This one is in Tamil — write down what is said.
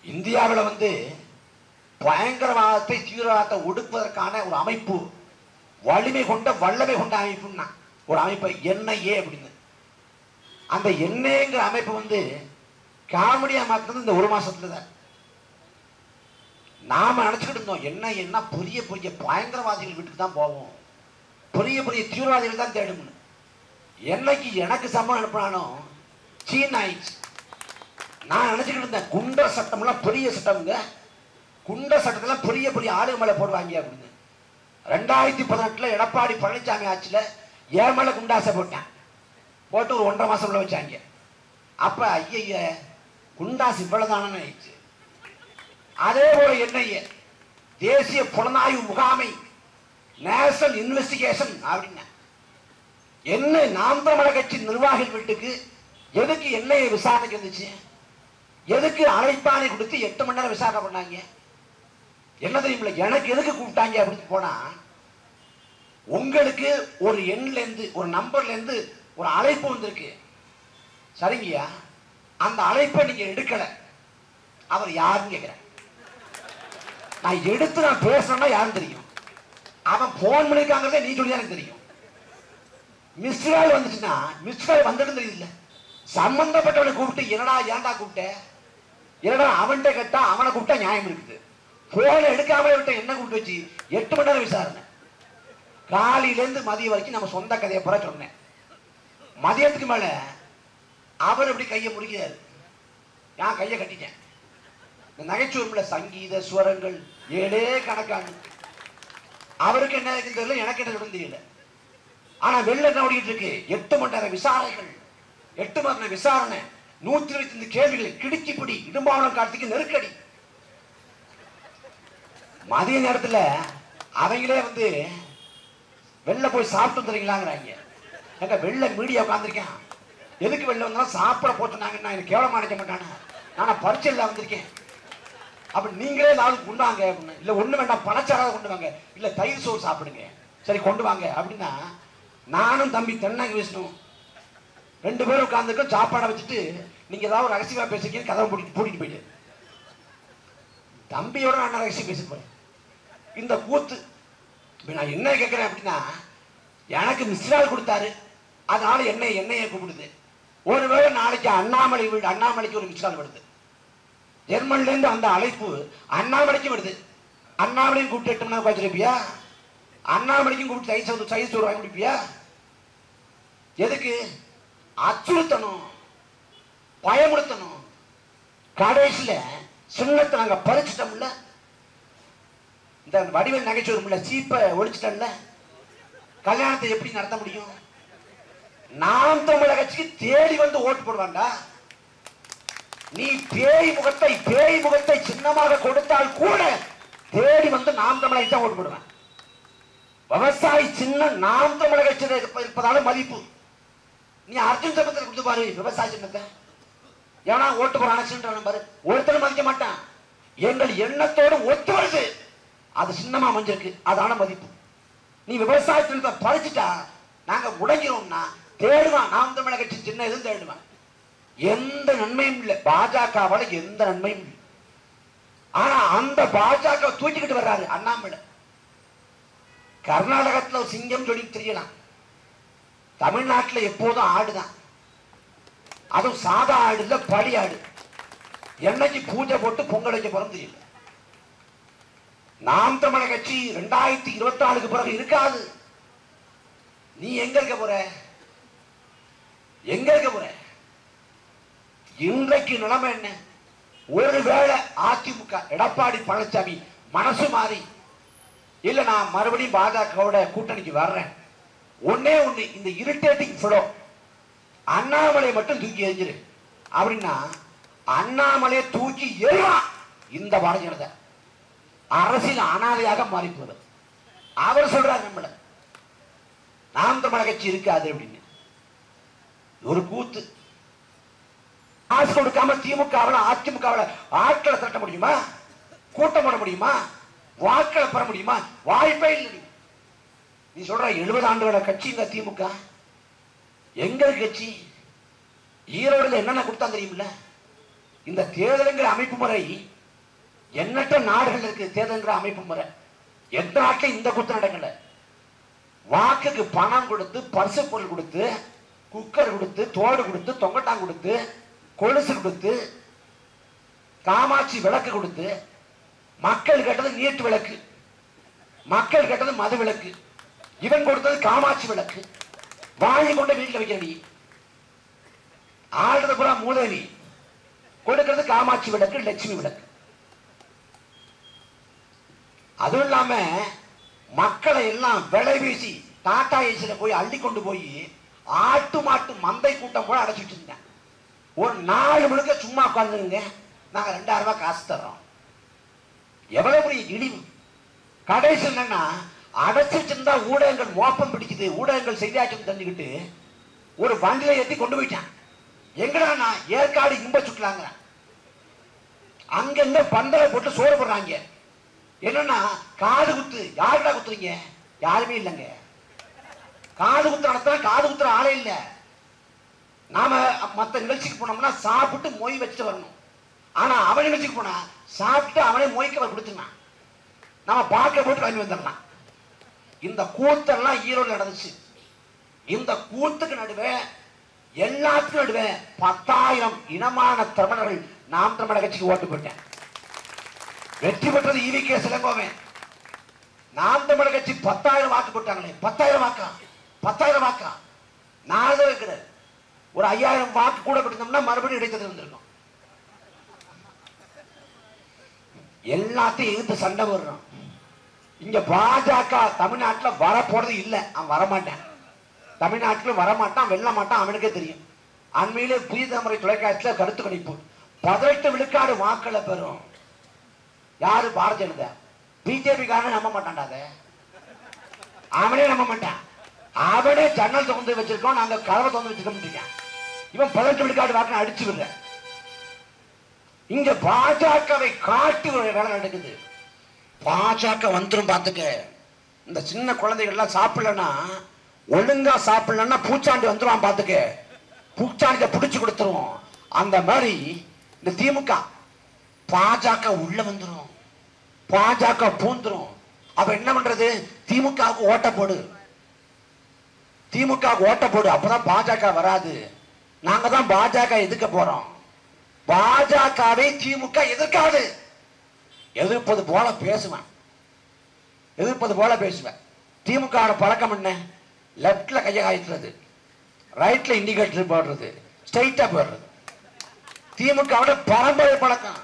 இந்தியாவில் வந்து பயங்கரவாதத்தை தீவிரவாதத்தை ஒடுக்குவதற்கான ஒரு அமைப்பு, வலிமை கொண்ட வல்லமை கொண்ட அமைப்புன்னா ஒரு அமைப்பை என்ஐஏ அப்படின்னு. அந்த என்ஐங்கிற அமைப்பு வந்து காமெடியா மாத்தினது இந்த ஒரு மாசத்துல தான். நாம நினைச்சுக்கிட்டு இருந்தோம் என்ஐஏன்னா பெரிய பெரிய பயங்கரவாதிகள் வீட்டுக்கு தான் போவோம், பெரிய பெரிய தீவிரவாதிகள் தான் தேடும்னு. என்னைக்கு எனக்கு சம்பளம் அனுப்பினாலும் சீன் ஆயிடுச்சு. நான் நினைச்சுக்கிட்டு இருந்தேன் குண்டர் சட்டம்லாம் பெரிய சட்டம்ங்க, குண்டர் சட்டத்தெல்லாம் பெரிய பெரிய ஆளு மேலே போடுவாங்க அப்படின்னு. 2018 எடப்பாடி பழனிசாமி ஆட்சியில ஏன் மேல குண்டாசை போட்டேன், போட்டு ஒரு 1.5 மாசம் உள்ள வச்சாங்க. அப்ப ஐய குண்டாசு இவ்வளவுதானு ஆயிடுச்சு. அதே போல என்ஐஏ தேசிய புலனாய்வு முகாமை நேஷனல் இன்வெஸ்டிகேஷன் அப்படின்னு என்ன நாம் தமிழர் கட்சி நிர்வாகிகள் வீட்டுக்கு எதுக்கு என்ஐஏ விசாரணைக்கு இருந்துச்சு? எதுக்கு அழைப்பானை கொடுத்து 8 மணி நேரம் விசாரணை பண்ணாங்க? என்ன தெரியுமில்ல, எனக்கு எதுக்கு கூப்பிட்டாங்க அப்படின்னு போனா, உங்களுக்கு ஒரு எண்ல இருந்து ஒரு நம்பர்ல இருந்து ஒரு அழைப்பு வந்திருக்கு சரிங்கய்யா, அந்த அழைப்பை நீங்க எடுக்கல, அவர் யாருன்னு கேட்கிறேன். நான் எடுத்து நான் பேசணும்னா யாருன்னு தெரியும், அவன் போன் பண்ணிருக்காங்கிறதே நீ சொல்லி எனக்கு தெரியும். மிஸ்கால் வந்துச்சுன்னா மிஸ்கால் வந்துட்டு தெரியல, சம்பந்தப்பட்டவனை கூப்பிட்டு என்னடா ஏன்டா கூப்பிட்ட, என்னடா அவன்கிட்ட கேட்டா அவனை கூப்பிட்டா நியாயம் இருக்குது, போன எடுக்காமலே விட்ட என்ன கூப்பிட்டு வச்சு 8 மணி நேரம் விசாரணை. காலையிலேருந்து மதியம் வரைக்கும் நம்ம சொந்த கதையை புற சொன்னேன். மதியத்துக்கு மேல அவர் எப்படி கையை முடிக்கிறாரு, நான் கையை கட்டிட்டேன். இந்த நகைச்சுவர்ல சங்கீத சுவரங்கள் 7 கணக்கானு, அவருக்கு என்ன இருக்குன்னு தெரியல, எனக்கு என்ன சொல்லுன்னு தெரியல. ஆனா வெளில என்ன ஓடிட்டு இருக்கு, 8 மணி நேரம் விசாரணைகள், 8 மணி நேரம் விசாரணை, 125 கேள்விகள், கிடுக்கிப்பிடி, இடும்பாவனம் கார்த்திக்கு நெருக்கடி. மதிய நேரத்துல அவங்களே வந்து வெளில போய் சாப்பிட்டு வந்துறீங்களாங்கிறாங்க. எங்க வெளில மீடியா உட்காந்துருக்கேன், எதுக்கு வெளில வந்தாலும் சாப்பிட போச்சுனாங்கன்னா எனக்கு கேவலமா நினைக்க மாட்டானே, நான் பரீட்சையில் வந்திருக்கேன் அப்படி நீங்களே நாளுக்கு கொண்டாங்க அப்படின்னு. இல்ல ஒண்ணு வேண்டாம் பணச்சாராத கொண்டு வாங்க, இல்ல தயிர் சோறு சாப்பிடுங்க, சரி கொண்டு வாங்க அப்படின்னா, நானும் தம்பி தென்னங்க விஷ்ணு 2 பேரும் உட்காந்துருக்கோம். சாப்பாடை வச்சுட்டு நீங்க ஏதாவது ஒரு ரகசியமா பேசிருக்கீங்க, கதவை பூட்டிட்டு போயிட்டு தம்பியோட நான் ரகசியம் பேச போறேன். இந்த கூத்து நான் என்ன கேட்கிறேன் அப்படின்னா, எனக்கு மிஸ்ரால் கொடுத்தாரு, அதனால என்னைய கூப்பிடுது. ஒருவேளை நாளைக்கு அண்ணாமலை வீடு, அண்ணாமலைக்கு ஒரு மிஸ்ரால் வருது, ஜெர்மன்ல இருந்து அந்த அழைப்பு அண்ணாமலைக்கும் வருது. அண்ணாமலையும் கூப்பிட்டு 8 மணி நேரம் உட்காந்துருப்பியா, அண்ணாமலைக்கும் கூப்பிட்டு சைஸ் சோறு வாங்கி குடிப்பியா? எதுக்கு? அச்சுறுத்தணும், பயமுறுத்தணும். கடைசியில சின்னத்தை நாங்க பறிச்சிட்டோம்ல, இந்த வடிவல் நகைச்சுவர்ல சீப்பை ஒழிச்சிட்டோம்ல, கல்யாணத்தை எப்படி நடத்த முடியும்? நாம் தமிழர் கட்சிக்கு தேடி வந்து ஓட்டு போடுவாண்டா. நீ பேய் முகத்தை சின்னமாக கொடுத்தால் கூட தேடி வந்து நாம் தமிழர் கட்சி ஓட்டு போடுவேன். விவசாயி சின்னம் நாம் தமிழர் கட்சி இருப்பதால மதிப்பு. நீ அர்ஜுன் சபத்தில் கொடுத்து பாரு விவசாய சின்னத்தை, ஏன்னா ஓட்டு போறான பாரு, ஒருத்தர் மதிக்க மாட்டான். எங்கள் எண்ணத்தோடு ஒத்து வருது, அது சின்னமா அமைஞ்சிருக்கு, அதான மதிப்பு. நீ விவசாய சின்னத்தை பறிச்சுட்டா நாங்க முடங்கிறோம்னா தேடுவான், நாம் தமிழர் கட்சி சின்ன எதுவும் தேடுவான். எந்த நன்மையும் இல்லை, பாஜகவால எந்த நன்மையும் இல்லை. ஆனா அந்த பாஜக தூக்கிக்கிட்டு வர்றாரு அண்ணாமலை. கர்நாடகத்துல சிங்கம் சொல்லி தெரியலாம், தமிழ்நாட்டில் எப்போதும் ஆடுதான், அதுவும் சாதா ஆடு இல்ல, பழி ஆடு. என்னைக்கு பூஜை போட்டு பொங்கல் வைக்க போறோம் தெரியல. நாம் தமிழர் கட்சி 2024 பிறகு இருக்காது. நீ எங்க இருக்க போற, எங்க இருக்க போற? இன்றைக்கு நிலைமை என்ன? ஒருவேளை அதிமுக எடப்பாடி பழனிசாமி மனசு மாறி, இல்ல நான் மறுபடியும் பாஜகவோட கூட்டணிக்கு வர்றேன், ஒன்னே ஒண்ணு, இந்த இரிட்டேட்டிங் ஃப்ளோ அண்ணாமலை மட்டும் தூக்கி எறிஞ்சிரு அப்படின்னா, அண்ணாமலையை தூக்கி எறிவான் இந்த பாரதிய ஜனதா, அரசியல் அனாதையாக மாறி போகுது. அவர் சொல்றாரு நம்மள நாம் தமிழர் கட்சி இருக்காது அப்படின்னு. ஒரு கூத்து. காசு கொடுக்காம திமுகவில் அதிமுகவில் ஆட்களை திரட்ட முடியுமா? கூட்டம் போட முடியுமா? வாக்களை பெற முடியுமா? வாய்ப்பே இல்லை. நீ சொல்ற 70 ஆண்டுகள கட்சி இந்த திமுக, எங்க கட்சி? ஈரோடுல என்னென்ன கொடுத்தா தெரியுமில்ல? இந்த தேர்தலுங்கிற அமைப்பு முறை எண்ணற்ற நாடுகள் இருக்கு தேர்தல்ங்கிற அமைப்பு முறை. எந்த நாட்டிலும் இந்த கூத்து நடக்கல. வாக்குக்கு பணம் கொடுத்து, பரிசு பொருள் கொடுத்து, குக்கர் கொடுத்து, தோடு கொடுத்து, தொங்கட்டான் கொடுத்து, கொலுசு கொடுத்து, காமாட்சி விளக்கு கொடுத்து, மக்கள் கேட்டது நீட்டு விளக்கு, மக்கள் கேட்டது மது விளக்கு, இவன் கொடுத்தது காமாட்சி விளக்கு. வாங்கி கொண்டு வீட்டில் வைக்கிற நீ ஆடுறது பூரா மூதேவி, கொடுக்கிறது காமாட்சி விளக்கு, லட்சுமி விளக்கு. அதுவும் இல்லாம மக்களை எல்லாம் விலை வீசி டாடா ஏசில போய் அள்ளி கொண்டு போய் ஆட்டு மாட்டு மந்தை கூட்டம் போல அடைச்சிட்டு இருந்தேன். ஒரு 4 முழுக்க சும்மா உட்கார்ந்துருங்க, நாங்க 2000 ரூபாய் காசு தர்றோம். எவ்வளவு பெரிய இழிவு. கடைசி என்னன்னா, அடைச்சிட்டு இருந்தா ஊடகங்கள் மோப்பம் பிடிக்குது, ஊடகங்கள் செய்தியாட்டம் தந்துக்கிட்டு ஒரு வண்டியில ஏற்றி கொண்டு போயிட்டான். எங்கடா நான் ஏற்காடு இம்ப சுட்டலாங்க, அங்க பந்தலை போட்டு சோறு போடுறாங்க. என்னன்னா காது குத்து, யாருடா குத்துறீங்க? யாருமே இல்லைங்க. காது குத்து நடத்த காது குத்துற ஆளே இல்லை. நாம மற்ற நிகழ்ச்சிக்கு போனோம்னா சாப்பிட்டு மொய் வச்சுட்டு வரணும். ஆனா அவன் நிகழ்ச்சிக்கு போனா சாப்பிட்டு அவனே மொய்க்க கொடுத்துருந்தான். நம்ம பார்க்க போட்டு கிளம்பி வந்துடலாம். இந்த கூத்தெல்லாம் ஈரோடு நடந்துச்சு. இந்த கூத்துக்கு நடுவே, எல்லாத்துக்கும் நடுவே 10,000 இனமான தமிழர்கள் நாம் தமிழர் கட்சிக்கு ஓட்டு போட்டேன். வெற்றி பெற்றது ஈவிகே சிலங்கோவன். நாம் தமிழர் கட்சி 10,000 வாக்கு போட்டாங்களே. 10,000 வாக்கா நான் இருக்கிறேன். ஒரு 5,000 வாக்கு கூட கொடுத்தோம்னா மறுபடியும் இடைத்தேர்தல் இருந்திருக்கும். எல்லாத்தையும் எதிர்த்து சண்டை வர்றோம். இங்க பாஜக தமிழ்நாட்டில் வர போறது இல்லை. அவன் வரமாட்டான். தமிழ்நாட்டிலும் வரமாட்டான், வெல்ல மாட்டான், அவனுக்கே தெரியும். அண்மையிலே புதிய தலைமுறை தொலைக்காட்சியில் கருத்து கணிப்பு 18 விழுக்காடு வாக்களை பெறும். யாரு? பாரதிய ஜனதா. பிஜேபி காரன் நம்ப மாட்டான்டாத, அவனே நம்ப மாட்டான். அவனே ஜன்னல் திறந்து வச்சிருக்கோம், நாங்க கதவை திறந்து வச்சிருக்கோம். இவன் 18 விழுக்காடு வாக்கு அடிச்சு விடுற. இங்க பாஜகவை காட்டி ஒரு வேலை நடக்குது. பாஜக வந்துடும் பார்த்துக்க. இந்த சின்ன குழந்தைகள்லாம் சாப்பிடலன்னா, ஒழுங்கா சாப்பிடலன்னா பூச்சாண்டி வந்துருவான் பார்த்துக்க. பூச்சாண்டிய பிடிச்சு கொடுத்துருவோம். அந்த மாதிரி இந்த திமுக பாஜக உள்ள வந்துடும், பாஜக பூந்துரும். அப்ப என்ன பண்றது? திமுகவுக்கு ஓட்ட போடு, திமுகவுக்கு ஓட்ட போடு. அப்பதான் பாஜக வராது. நாங்க தான் பாஜக எதிர்க்க போறோம். பாஜகவை திமுக எதிர்க்காது. எதிர்ப்பது போல பேசுவேன், எதிர்ப்பது போல பேசுவேன். திமுக பழக்கம் என்ன? லெப்ட்ல கையை காய்த்துறது, ரைட்ல இண்டிகேட்டர் போடுறது, ஸ்ட்ரைட்டா போடுறது. திமுக பரம்பரை பழக்கம்.